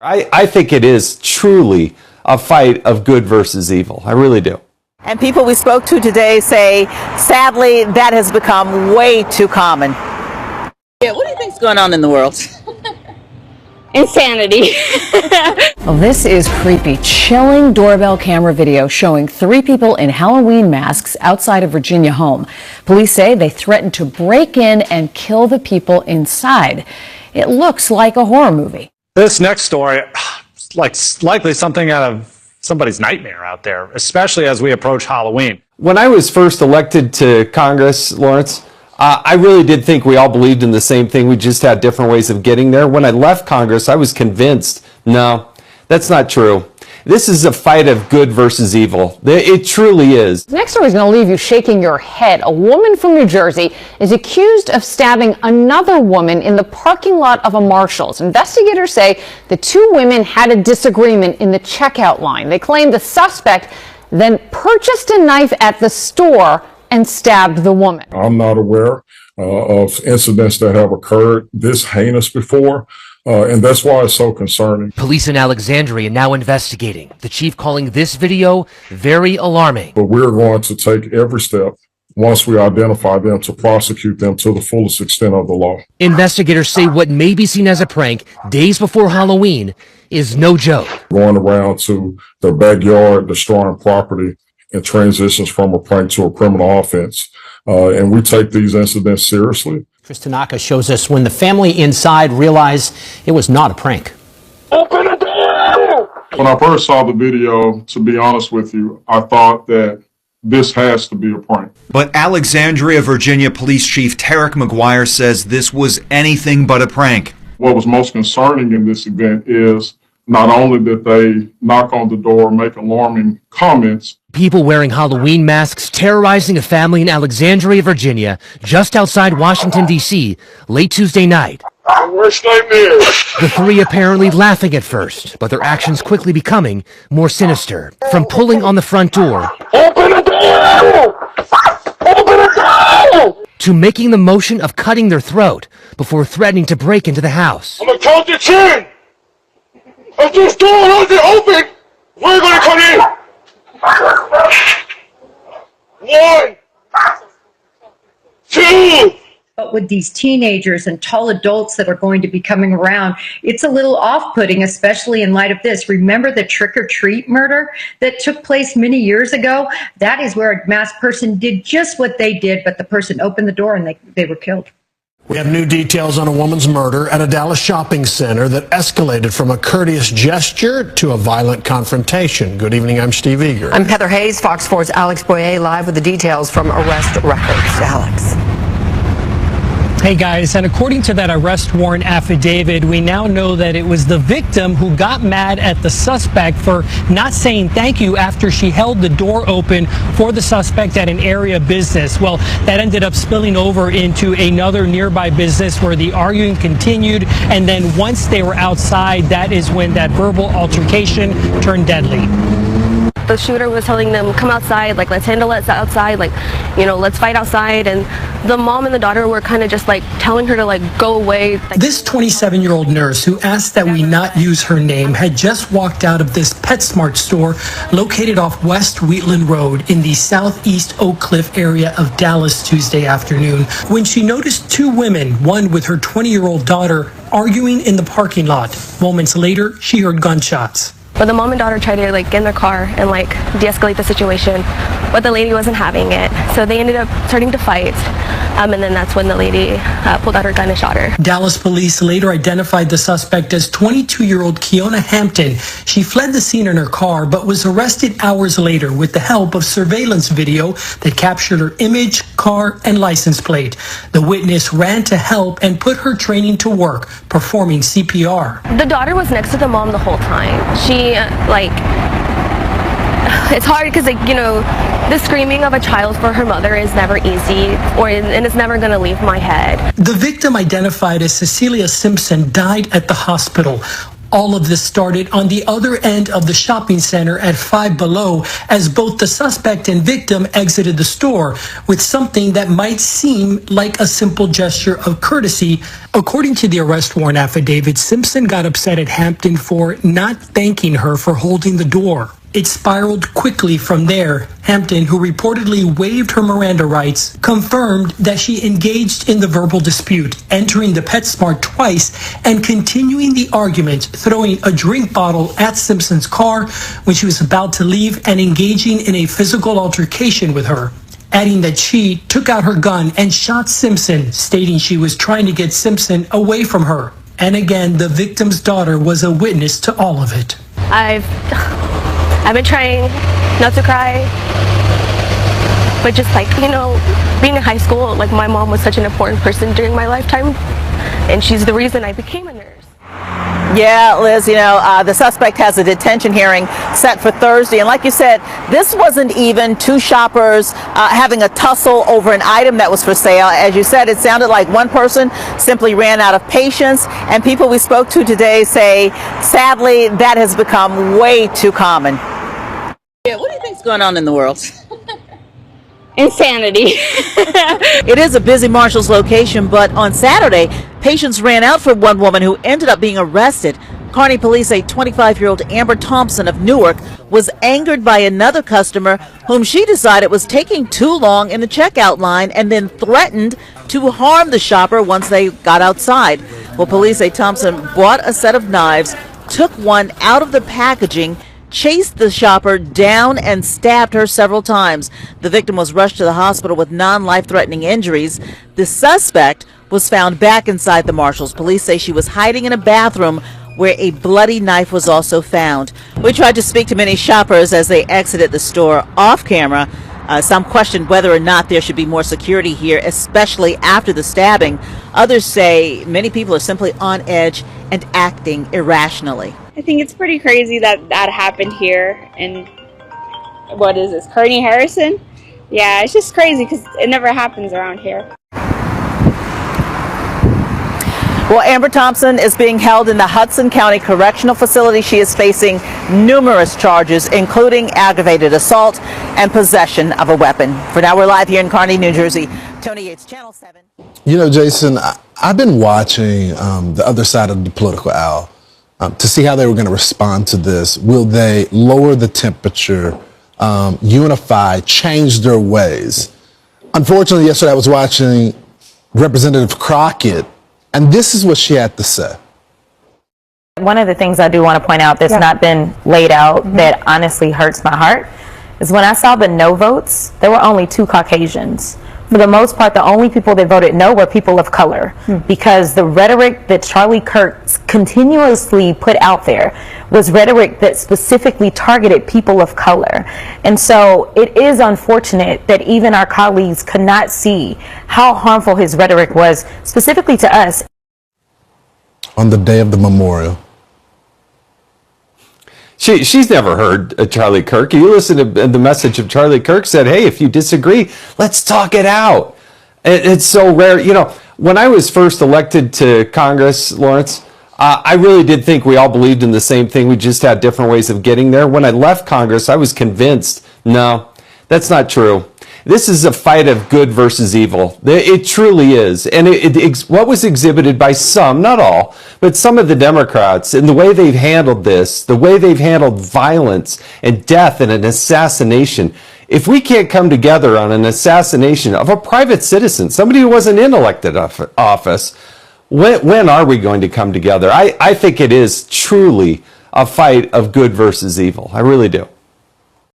I think it is truly a fight of good versus evil. I really do. And people we spoke to today say, sadly, that has become way too common. Yeah, what do you think's going on in the world? Insanity. Well, this is creepy. Chilling doorbell camera video showing 3 people in Halloween masks outside a Virginia home. Police say they threatened to break in and kill the people inside. It looks like a horror movie. This next story, it's likely something out of somebody's nightmare out there, especially as we approach Halloween. When I was first elected to Congress, Lawrence, I really did think we all believed in the same thing. We just had different ways of getting there. When I left Congress, I was convinced, no, that's not true. This is a fight of good versus evil. It truly is. Next story is going to leave you shaking your head. A woman from New Jersey is accused of stabbing another woman in the parking lot of a Marshall's. Investigators say the 2 women had a disagreement in the checkout line. They claim the suspect then purchased a knife at the store and stabbed the woman. I'm not aware of incidents that have occurred this heinous before. And that's why it's so concerning. Police in Alexandria now investigating. The chief calling this video very alarming. But we're going to take every step once we identify them to prosecute them to the fullest extent of the law. Investigators say what may be seen as a prank days before Halloween is no joke. Going around to their backyard, destroying property, and transitions from a prank to a criminal offense. And we take these incidents seriously. Chris Tanaka shows us when the family inside realized it was not a prank. Open the door! When I first saw the video, to be honest with you, I thought that this has to be a prank. But Alexandria, Virginia Police Chief Tarek McGuire says this was anything but a prank. What was most concerning in this event is not only did they knock on the door, make alarming comments. People wearing Halloween masks terrorizing a family in Alexandria, Virginia, just outside Washington, D.C., late Tuesday night. Worst nightmare. The 3 apparently laughing at first, but their actions quickly becoming more sinister. From pulling on the front door. Open the door! Open the door! To making the motion of cutting their throat before threatening to break into the house. I'm gonna count to 10! If this door doesn't open, we're gonna come in! 1, 2. But with these teenagers and tall adults that are going to be coming around, it's a little off-putting, especially in light of this. Remember the trick-or-treat murder that took place many years ago? That is where a masked person did just what they did, but the person opened the door and they were killed. We have new details on a woman's murder at a Dallas shopping center that escalated from a courteous gesture to a violent confrontation. Good evening, I'm Steve Eager. I'm Heather Hayes, Fox 4's Alex Boyer, live with the details from Arrest Records. Alex. Hey guys, and according to that arrest warrant affidavit, we now know that it was the victim who got mad at the suspect for not saying thank you after she held the door open for the suspect at an area business. Well, that ended up spilling over into another nearby business where the arguing continued, and then once they were outside, that is when that verbal altercation turned deadly. The shooter was telling them, come outside, like, let's handle it outside, like, you know, let's fight outside. And the mom and the daughter were kind of just like telling her to like go away. This 27-year-old nurse who asked that we not use her name had just walked out of this PetSmart store located off West Wheatland Road in the southeast Oak Cliff area of Dallas Tuesday afternoon when she noticed 2 women, one with her 20-year-old daughter, arguing in the parking lot. Moments later, she heard gunshots. But the mom and daughter tried to like get in their car and like de-escalate the situation, but the lady wasn't having it. So they ended up starting to fight. And then that's when the lady pulled out her gun and shot her. Dallas police later identified the suspect as 22-year-old Kiona Hampton. She fled the scene in her car, but was arrested hours later with the help of surveillance video that captured her image, car, and license plate. The witness ran to help and put her training to work, performing CPR. The daughter was next to the mom the whole time. She, it's hard because, like, you know, the screaming of a child for her mother is never easy, and it's never going to leave my head. The victim, identified as Cecilia Simpson, died at the hospital. All of this started on the other end of the shopping center at Five Below as both the suspect and victim exited the store with something that might seem like a simple gesture of courtesy. According to the arrest warrant affidavit, Simpson got upset at Hampton for not thanking her for holding the door. It spiraled quickly from there. Hampton, who reportedly waived her Miranda rights, confirmed that she engaged in the verbal dispute, entering the PetSmart twice and continuing the argument, throwing a drink bottle at Simpson's car when she was about to leave and engaging in a physical altercation with her, adding that she took out her gun and shot Simpson, stating she was trying to get Simpson away from her. And again, the victim's daughter was a witness to all of it. I've been trying not to cry, but just like, you know, being in high school, like my mom was such an important person during my lifetime, and she's the reason I became a nurse. Yeah, Liz, you know, the suspect has a detention hearing set for Thursday. And like you said, this wasn't even two shoppers having a tussle over an item that was for sale. As you said, it sounded like one person simply ran out of patience. And people we spoke to today say, sadly, that has become way too common. Yeah, what do you think's going on in the world? Insanity. It is a busy Marshall's location, but on Saturday, patience ran out for one woman who ended up being arrested. Kearney police say 25-year-old Amber Thompson of Newark was angered by another customer whom she decided was taking too long in the checkout line and then threatened to harm the shopper once they got outside. Well, police say Thompson bought a set of knives, took one out of the packaging, chased the shopper down and stabbed her several times. The victim was rushed to the hospital with non-life-threatening injuries. The suspect was found back inside the Marshalls. Police say she was hiding in a bathroom where a bloody knife was also found. We tried to speak to many shoppers as they exited the store off camera. Some questioned whether or not there should be more security here, especially after the stabbing. Others say many people are simply on edge and acting irrationally. I think it's pretty crazy that that happened here. And what is this, Kearney Harrison? Yeah, it's just crazy because it never happens around here. Well, Amber Thompson is being held in the Hudson County Correctional Facility. She is facing numerous charges, including aggravated assault and possession of a weapon. For now, we're live here in Kearney, New Jersey. Tony Yates, Channel 7. You know, Jason, I've been watching the other side of the political aisle to see how they were going to respond to this. Will they lower the temperature, unify, change their ways? Unfortunately, yesterday I was watching Representative Crockett, and this is what she had to say. One of the things I do want to point out that's not been laid out that honestly hurts my heart is when I saw the no votes, there were only 2 Caucasians. For the most part, the only people that voted no were people of color, because the rhetoric that Charlie Kirk continuously put out there was rhetoric that specifically targeted people of color. And so it is unfortunate that even our colleagues could not see how harmful his rhetoric was, specifically to us. On the day of the memorial. She's never heard Charlie Kirk. You listen to the message of Charlie Kirk said, hey, if you disagree, let's talk it out. It's so rare. You know, when I was first elected to Congress, Lawrence, I really did think we all believed in the same thing. We just had different ways of getting there. When I left Congress, I was convinced, no, that's not true. This is a fight of good versus evil. It truly is. And what was exhibited by some, not all, but some of the Democrats, and the way they've handled this, the way they've handled violence and death and an assassination. If we can't come together on an assassination of a private citizen, somebody who wasn't in elected office, when are we going to come together? I think it is truly a fight of good versus evil. I really do.